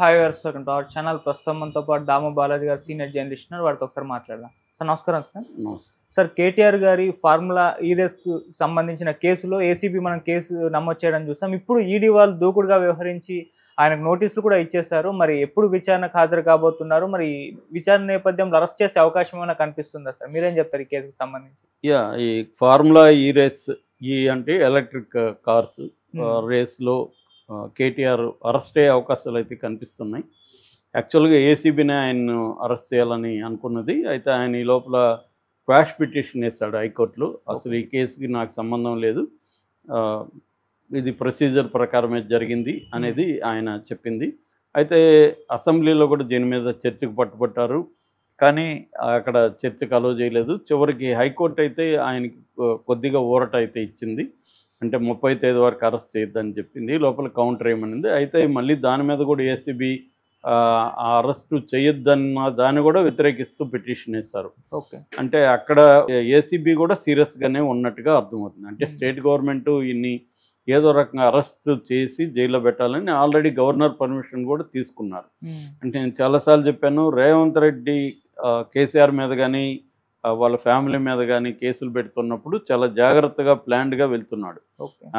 Hi viewers welcome to our channel. ప్రస్తుతం మనతో పాటు దాము బాలాజీ గారు సీనియర్ జర్నలిస్ట్ ఉన్నారు. వారితో ఒకసారి మాట్లాడదాం. సార్ నమస్కారం సార్. నమస్తే. సార్ కేటీఆర్ గారి ఫార్ములా ఈ రేస్కు సంబంధించిన కేసులో ఏసీబీ మనం కేసు నమోదు చేయడం చూసాం. ఇప్పుడు ఈడీ వాళ్ళు దూకుడుగా వ్యవహరించి ఆయనకు నోటీసులు కూడా ఇచ్చేశారు. మరి ఎప్పుడు విచారణకు హాజరు కాబోతున్నారు? మరి విచారణ నేపథ్యంలో అరెస్ట్ చేసే అవకాశం ఏమైనా కనిపిస్తుందా సార్? మీరేం చెప్తారు ఈ కేసుకు సంబంధించి? ఈ ఫార్ములా ఈ రేస్ అంటే ఎలక్ట్రిక్ కార్స్ రేస్లో కేటీఆర్ అరెస్ట్ అయ్యే అవకాశాలు అయితే కనిపిస్తున్నాయి. యాక్చువల్గా ఏసీబీనే ఆయన్ను అరెస్ట్ చేయాలని అనుకున్నది. అయితే ఆయన ఈ లోపల క్వాష్ పిటిషన్ వేశాడు హైకోర్టులో. అసలు ఈ కేసుకి నాకు సంబంధం లేదు, ఇది ప్రొసీజర్ ప్రకారమే జరిగింది అనేది ఆయన చెప్పింది. అయితే అసెంబ్లీలో కూడా దీని మీద చర్చకు పట్టుబట్టారు, కానీ అక్కడ చర్చకు అలో చేయలేదు. చివరికి హైకోర్టు అయితే ఆయనకి కొద్దిగా ఊరట అయితే ఇచ్చింది. అంటే 30వ తేదీ వరకు అరెస్ట్ చేయొద్దని చెప్పింది, లోపల కౌంటర్ ఏమనింది. అయితే మళ్ళీ దాని మీద కూడా ఏసీబీ అరెస్టు చేయొద్దన్న దాన్ని కూడా వ్యతిరేకిస్తూ పిటిషన్ వేశారు. ఓకే, అంటే అక్కడ ఏసీబీ కూడా సీరియస్గానే ఉన్నట్టుగా అర్థమవుతుంది. అంటే స్టేట్ గవర్నమెంట్ ఇన్ని ఏదో రకంగా అరెస్ట్ చేసి జైల్లో పెట్టాలని ఆల్రెడీ గవర్నర్ పర్మిషన్ కూడా తీసుకున్నారు. అంటే నేను చాలాసార్లు చెప్పాను, రేవంత్ రెడ్డి కేసీఆర్ మీద కానీ వాళ్ళ ఫ్యామిలీ మీద కానీ కేసులు పెడుతున్నప్పుడు చాలా జాగ్రత్తగా ప్లాన్డ్గా వెళ్తున్నాడు.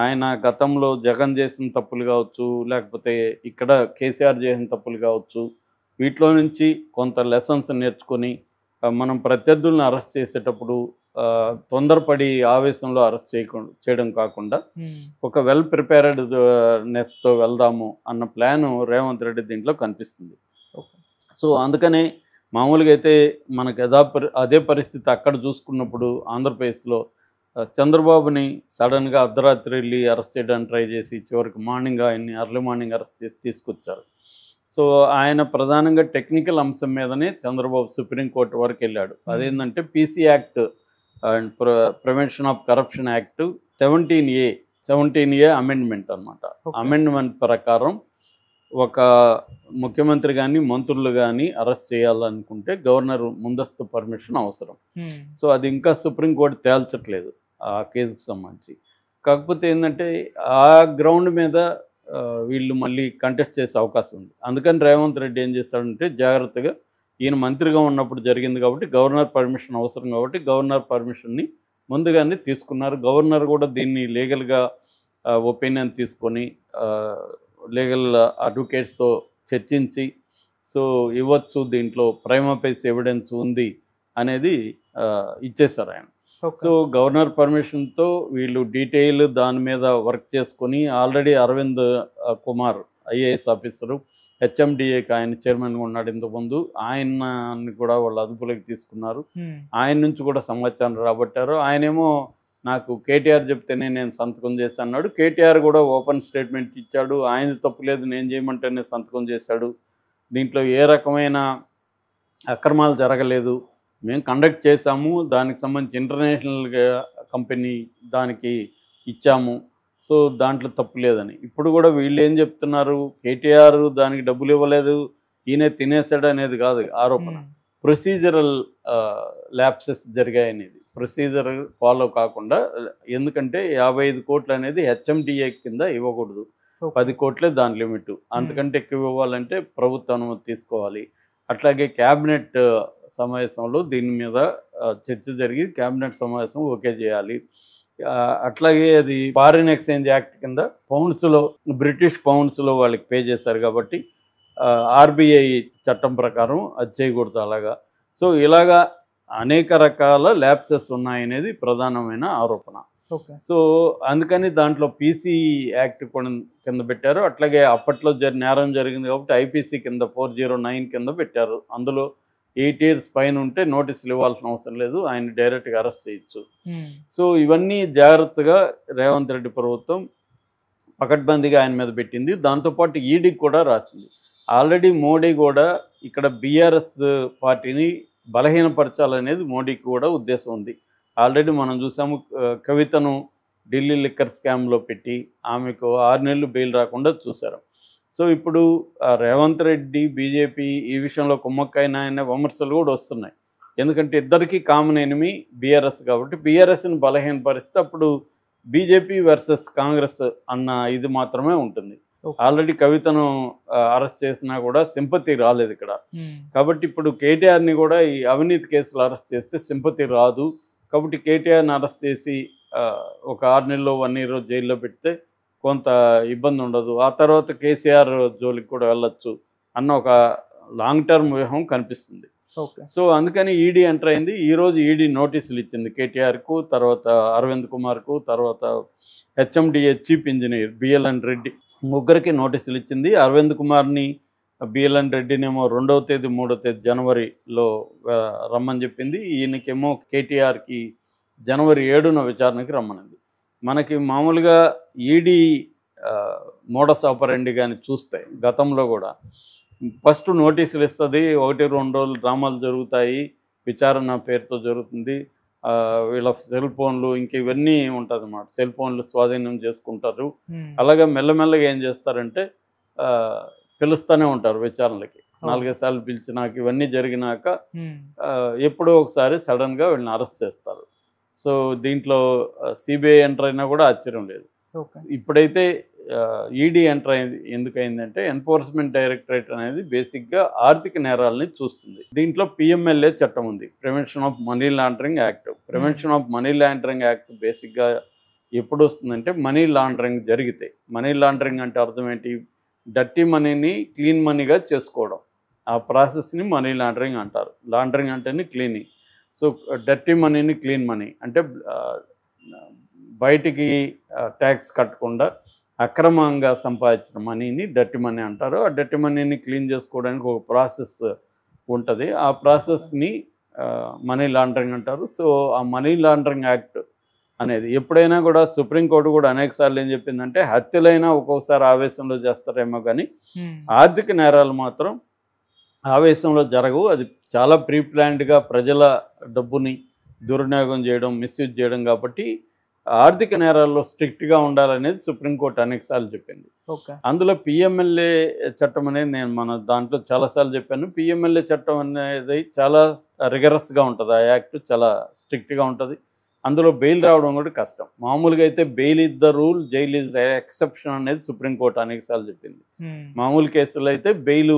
ఆయన గతంలో జగన్ చేసిన తప్పులు కావచ్చు, లేకపోతే ఇక్కడ కేసీఆర్ చేసిన తప్పులు కావచ్చు, వీటిలో నుంచి కొంత లెసన్స్ నేర్చుకొని మనం ప్రత్యర్థులను అరెస్ట్ చేసేటప్పుడు తొందరపడి ఆవేశంలో అరెస్ట్ చేయడం కాకుండా ఒక వెల్ ప్రిపేర్డ్నెస్తో వెళ్దాము అన్న ప్లాను రేవంత్ రెడ్డి దీంట్లో కనిపిస్తుంది. సో అందుకనే మామూలుగా అయితే మనకు అదే పరిస్థితి అక్కడ చూసుకున్నప్పుడు ఆంధ్రప్రదేశ్లో చంద్రబాబుని సడన్గా అర్ధరాత్రి వెళ్ళి అరెస్ట్ చేయడానికి ట్రై చేసి చివరికి మార్నింగ్ ఆయన్ని ఎర్లీ మార్నింగ్ అరెస్ట్ చేసి తీసుకొచ్చారు. సో ఆయన ప్రధానంగా టెక్నికల్ అంశం మీదనే చంద్రబాబు సుప్రీంకోర్టు వరకు వెళ్ళాడు. అదేంటంటే PC act and prevention of corruption act 17A amendment అనమాట. అమెండ్మెంట్ ప్రకారం ఒక ముఖ్యమంత్రి కానీ మంత్రులు కానీ అరెస్ట్ చేయాలనుకుంటే గవర్నర్ ముందస్తు పర్మిషన్ అవసరం. సో అది ఇంకా సుప్రీంకోర్టు తేల్చట్లేదు ఆ కేసుకు సంబంధించి. కాకపోతే ఏంటంటే ఆ గ్రౌండ్ మీద వీళ్ళు మళ్ళీ కంటెస్ట్ చేసే అవకాశం ఉంది. అందుకని రేవంత్ రెడ్డి ఏం చేస్తాడంటే జాగ్రత్తగా, ఈయన మంత్రిగా ఉన్నప్పుడు జరిగింది కాబట్టి గవర్నర్ పర్మిషన్ అవసరం కాబట్టి గవర్నర్ పర్మిషన్ని ముందుగానే తీసుకున్నారు. గవర్నర్ కూడా దీన్ని లీగల్గా ఒపీనియన్ తీసుకొని లీగల్ అడ్వకేట్స్తో చర్చించి సో ఇవ్వచ్చు, దీంట్లో ప్రైమా ఫేస్ ఎవిడెన్స్ ఉంది అనేది ఇచ్చేశారు ఆయన. సో గవర్నర్ పర్మిషన్తో వీళ్ళు డీటెయిల్ దాని మీద వర్క్ చేసుకొని already Aravind Kumar IAS officer హెచ్ఎండిఏకి ఆయన చైర్మన్గా ఉన్నాడు ఇంతకుముందు, ఆయన్ని కూడా వాళ్ళు అదుపులోకి తీసుకున్నారు. ఆయన నుంచి కూడా సమాచారం రాబట్టారు. ఆయనేమో నాకు కేటీఆర్ చెప్తేనే నేను సంతకం చేశాను అన్నాడు. కేటీఆర్ కూడా ఓపెన్ స్టేట్మెంట్ ఇచ్చాడు, ఆయన తప్పు లేదు, నేను చేయమంటేనే సంతకం చేశాడు, దీంట్లో ఏ రకమైన అక్రమాలు జరగలేదు, మేము కండక్ట్ చేశాము, దానికి సంబంధించి ఇంటర్నేషనల్ కంపెనీ దానికి ఇచ్చాము, సో దాంట్లో తప్పు లేదని. ఇప్పుడు కూడా వీళ్ళు ఏం చెప్తున్నారు, కేటీఆర్ దానికి డబ్బులు ఇవ్వలేదు, ఈయనే తినేసాడు అనేది కాదు ఆరోపణ. ప్రొసీజరల్ ల్యాప్సెస్ జరిగాయనేది, ప్రొసీజర్ ఫాలో కాకుండా. ఎందుకంటే 55 కోట్లు అనేది హెచ్ఎండిఏ కింద ఇవ్వకూడదు, 10 కోట్లే దాని లిమిట్. అంతకంటే ఎక్కువ ఇవ్వాలంటే ప్రభుత్వ అనుమతి తీసుకోవాలి. అట్లాగే క్యాబినెట్ సమావేశంలో దీని మీద చర్చ జరిగి క్యాబినెట్ సమావేశం ఓకే చేయాలి. అట్లాగే అది ఫారిన్ ఎక్స్చేంజ్ యాక్ట్ కింద పౌండ్స్లో, బ్రిటిష్ పౌండ్స్లో వాళ్ళకి పే చేశారు కాబట్టి ఆర్బీఐ చట్టం ప్రకారం అది చేయకూడదు అలాగా. సో ఇలాగా అనేక రకాల ల్యాప్సెస్ ఉన్నాయనేది ప్రధానమైన ఆరోపణ. సో అందుకని దాంట్లో పీసీ యాక్ట్ కూడా కింద పెట్టారు. అట్లాగే అప్పట్లో నేరం జరిగింది కాబట్టి ఐపీసీ కింద 409 కింద పెట్టారు. అందులో 8 years పైన ఉంటే నోటీసులు ఇవ్వాల్సిన అవసరం లేదు, ఆయన డైరెక్ట్గా అరెస్ట్ చేయొచ్చు. సో ఇవన్నీ జాగ్రత్తగా రేవంత్ రెడ్డి ప్రభుత్వం పకడ్బందీగా ఆయన మీద పెట్టింది. దాంతోపాటు ఈడీకి కూడా రాసింది. ఆల్రెడీ మోడీ కూడా ఇక్కడ బీఆర్ఎస్ పార్టీని బలహీనపరచాలనేది మోడీకి కూడా ఉద్దేశం ఉంది. ఆల్రెడీ మనం చూసాము, కవితను ఢిల్లీ లిక్కర్ స్కామ్లో పెట్టి ఆమెకు 6 నెలలు బెయిల్ రాకుండా చూశారు. సో ఇప్పుడు రేవంత్ రెడ్డి బీజేపీ ఈ విషయంలో కుమ్మక్కైన అనే విమర్శలు కూడా వస్తున్నాయి. ఎందుకంటే ఇద్దరికీ కామన్ ఎనిమీ బీఆర్ఎస్ కాబట్టి బీఆర్ఎస్ని బలహీనపరిస్తే అప్పుడు బీజేపీ వర్సెస్ కాంగ్రెస్ అన్న ఇది మాత్రమే ఉంటుంది. ఆల్రెడీ కవితను అరెస్ట్ చేసినా కూడా సింపతి రాలేదు ఇక్కడ. కాబట్టి ఇప్పుడు కేటీఆర్ని కూడా ఈ అవినీతి కేసులు అరెస్ట్ చేస్తే సింపతి రాదు. కాబట్టి కేటీఆర్ని అరెస్ట్ చేసి ఒక 6 నెలలు 1 ఇయర్ జైల్లో పెడితే కొంత ఇబ్బంది ఉండదు. ఆ తర్వాత కేసీఆర్ జోలికి కూడా వెళ్ళొచ్చు అన్న ఒక లాంగ్ టర్మ్ వ్యూహం కనిపిస్తుంది. సో అందుకని ఈడీ ఎంటర్ అయింది. ఈరోజు ఈడీ నోటీసులు ఇచ్చింది కేటీఆర్కు, తర్వాత అరవింద్ కుమార్కు, తర్వాత HMDA chief engineer BLN Reddy ముగ్గురికి నోటీసులు ఇచ్చింది. అరవింద్ కుమార్ని బిఎల్ఎన్ రెడ్డినేమో 2వ తేదీ 3వ తేదీ జనవరిలో రమ్మని చెప్పింది. ఈయనకేమో కేటీఆర్కి జనవరి 7న విచారణకి రమ్మనింది. మనకి మామూలుగా ఈడీ మోడస్ ఆపరెండి కానీ చూస్తే గతంలో కూడా ఫస్ట్ నోటీసులు ఇస్తుంది, 1-2 రోజులు డ్రామాలు జరుగుతాయి, విచారణ పేరుతో జరుగుతుంది, వీళ్ళ సెల్ ఫోన్లు ఇంక ఇవన్నీ ఉంటుంది అన్నమాట. సెల్ ఫోన్లు స్వాధీనం చేసుకుంటారు. అలాగే మెల్లమెల్లగా ఏం చేస్తారంటే పిలుస్తూనే ఉంటారు విచారణలకి. 4 సార్లు పిలిచినాక ఇవన్నీ జరిగినాక ఎప్పుడో ఒకసారి సడన్గా వీళ్ళని అరెస్ట్ చేస్తారు. సో దీంట్లో సిబిఐ ఎంటర్ అయినా కూడా ఆశ్చర్యం లేదు. ఇప్పుడైతే ఈడీ ఎంటర్ అయింది. ఎందుకైందంటే ఎన్ఫోర్స్మెంట్ డైరెక్టరేట్ అనేది బేసిక్గా ఆర్థిక నేరాలని చూస్తుంది. దీంట్లో పిఎంఎల్ఏ చట్టం ఉంది, prevention of money laundering act. Prevention of money laundering act బేసిక్గా ఎప్పుడు వస్తుందంటే మనీ లాండరింగ్ జరిగితే. మనీ లాండరింగ్ అంటే అర్థం ఏంటి? డర్టీ మనీని క్లీన్ మనీగా చేసుకోవడం, ఆ ప్రాసెస్ని మనీ లాండరింగ్ అంటారు. లాండరింగ్ అంటేనే క్లీనింగ్. సో డర్టీ మనీని క్లీన్ మనీ అంటే బయటికి ట్యాక్స్ కట్టకుండా అక్రమంగా సంపాదించిన మనీని డర్టీ మనీ అంటారు. ఆ డర్టీ మనీని క్లీన్ చేసుకోవడానికి ఒక ప్రాసెస్ ఉంటుంది. ఆ ప్రాసెస్ని మనీ లాండరింగ్ అంటారు. సో ఆ మనీ లాండరింగ్ యాక్ట్ అనేది ఎప్పుడైనా కూడా సుప్రీంకోర్టు కూడా అనేక సార్లు ఏం చెప్పిందంటే హత్యలైనా ఒక్కొక్కసారి ఆవేశంలో చేస్తారేమో కానీ ఆర్థిక నేరాలు మాత్రం ఆవేశంలో జరగవు. అది చాలా ప్రీ ప్లాన్డ్గా ప్రజల డబ్బుని దుర్వినియోగం చేయడం, మిస్యూజ్ చేయడం కాబట్టి ఆర్థిక నేరాల్లో స్ట్రిక్ట్గా ఉండాలనేది సుప్రీంకోర్టు అనేకసార్లు చెప్పింది. అందులో పిఎంఎల్ఏ చట్టం అనేది నేను మన దాంట్లో చాలాసార్లు చెప్పాను. పిఎంఎల్ఏ చట్టం అనేది చాలా రిగరస్గా ఉంటుంది. ఆ యాక్ట్ చాలా స్ట్రిక్ట్గా ఉంటుంది. అందులో బెయిల్ రావడం కూడా కష్టం. మామూలుగా అయితే bail is the rule, jail is the exception అనేది సుప్రీంకోర్టు అనేకసార్లు చెప్పింది. మామూలు కేసులో అయితే బెయిల్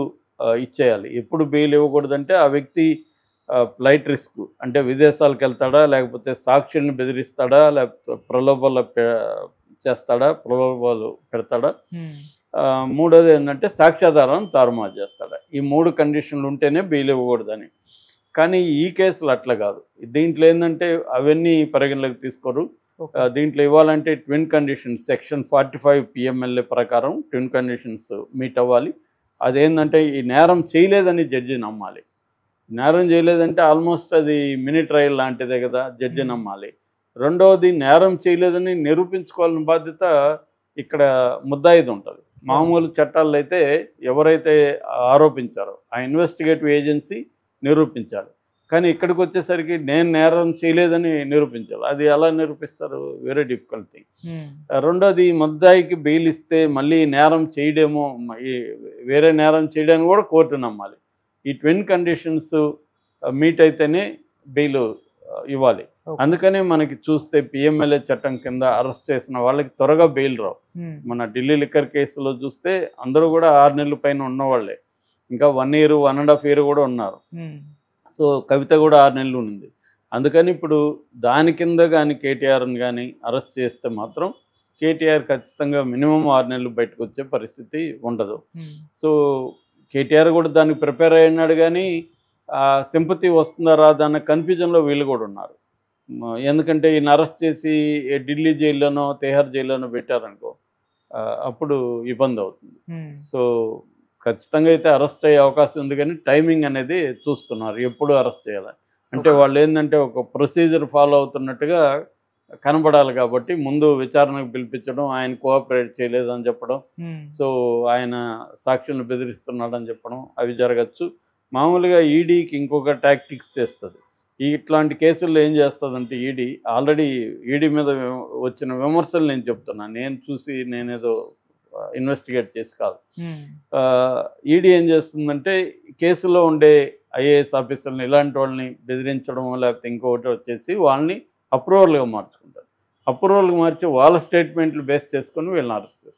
ఇచ్చేయాలి. ఎప్పుడు బెయిల్ ఇవ్వకూడదంటే ఆ వ్యక్తి ఫ్లైట్ రిస్క్ అంటే విదేశాలకు వెళ్తాడా, లేకపోతే సాక్షుల్ని బెదిరిస్తాడా, లేకపోతే ప్రలోభాలు చేస్తాడా, ప్రలోభాలు పెడతాడా, మూడోది ఏంటంటే సాక్ష్యాధారాన్ని తారుమారు చేస్తాడా. ఈ 3 కండిషన్లు ఉంటేనే బెయిల్ ఇవ్వకూడదని. కానీ ఈ కేసులు అట్లా కాదు. దీంట్లో ఏంటంటే అవన్నీ పరిగణలోకి తీసుకోరు. దీంట్లో ఇవ్వాలంటే ట్విన్ కండిషన్స్ సెక్షన్ 45 పిఎంఎల్ఏ ప్రకారం ట్విన్ కండిషన్స్ మీట్ అవ్వాలి. అదేంటంటే ఈ నేరం చేయలేదని జడ్జి నమ్మాలి. నేరం చేయలేదంటే ఆల్మోస్ట్ అది మినీ ట్రయల్ లాంటిదే కదా, జడ్జి నమ్మాలి. రెండవది నేరం చేయలేదని నిరూపించుకోవాలని బాధ్యత ఇక్కడ ముద్దాయిది ఉంటుంది. మామూలు చట్టాల్లో అయితే ఎవరైతే ఆరోపించారో ఆ ఇన్వెస్టిగేటివ్ ఏజెన్సీ నిరూపించాలి. కానీ ఇక్కడికి వచ్చేసరికి నేను నేరం చేయలేదని నిరూపించాలి. అది ఎలా నిరూపిస్తారు? Very difficult thing. రెండోది ముద్దాయికి బెయిల్ ఇస్తే మళ్ళీ నేరం చేయడేమో, వేరే నేరం చేయడానికి కూడా కోర్టు నమ్మాలి. ఈ ట్విన్ కండిషన్స్ మీట్ అయితేనే బెయిల్ ఇవ్వాలి. అందుకనే మనకి చూస్తే పిఎంఎల్ఏ చట్టం కింద అరెస్ట్ చేసిన వాళ్ళకి త్వరగా బెయిల్ రావు. మన ఢిల్లీ లిక్కర్ కేసులో చూస్తే అందరూ కూడా 6 నెలల పైన ఉన్నవాళ్ళే, ఇంకా 1 ఇయర్ 1.5 ఇయర్ కూడా ఉన్నారు. సో కవిత కూడా 6 నెలలు ఉంది. అందుకని ఇప్పుడు దాని కింద కానీ కేటీఆర్ని కానీ అరెస్ట్ చేస్తే మాత్రం కేటీఆర్ ఖచ్చితంగా మినిమం 6 నెలలు బయటకు వచ్చే పరిస్థితి ఉండదు. సో కేటీఆర్ కూడా దానికి ప్రిపేర్ అయినాడు, కానీ సింపతి వస్తుందా రాదా అన్న కన్ఫ్యూజన్లో వీళ్ళు కూడా ఉన్నారు. ఎందుకంటే ఈయన అరెస్ట్ చేసి ఢిల్లీ జైల్లోనో తిహార్ జైల్లోనో పెట్టారనుకో అప్పుడు ఇబ్బంది అవుతుంది. సో ఖచ్చితంగా అయితే అరెస్ట్ అయ్యే అవకాశం ఉంది, కానీ టైమింగ్ అనేది చూస్తున్నారు ఎప్పుడు అరెస్ట్ చేయాలి. అంటే వాళ్ళు ఏంటంటే ఒక ప్రొసీజర్ ఫాలో అవుతున్నట్టుగా కనబడాలి కాబట్టి ముందు విచారణకు పిలిపించడం, ఆయన కోఆపరేట్ చేయలేదని చెప్పడం, సో ఆయన సాక్షులను బెదిరిస్తున్నాడని చెప్పడం అవి జరగచ్చు. మామూలుగా ఈడీకి ఇంకొక టాక్టిక్స్ చేస్తుంది. ఇట్లాంటి కేసుల్లో ఏం చేస్తుందంటే ఆల్రెడీ ఈడీ మీద వచ్చిన విమర్శలు నేను చెప్తున్నాను, నేను చూసి నేనేదో ఇన్వెస్టిగేట్ చేసి కాదు. ఈడీ ఏం చేస్తుందంటే కేసులో ఉండే ఐఏఎస్ ఆఫీసర్ని ఇలాంటి వాళ్ళని బెదిరించడం లేకపోతే ఇంకొకటి వచ్చేసి వాళ్ళని అప్రూవల్గా మార్చుకుంటారు. అప్రూవల్గా మార్చి వాళ్ళ స్టేట్మెంట్లు బేస్ చేసుకొని వీళ్ళని అరెస్ట్ చేస్తారు.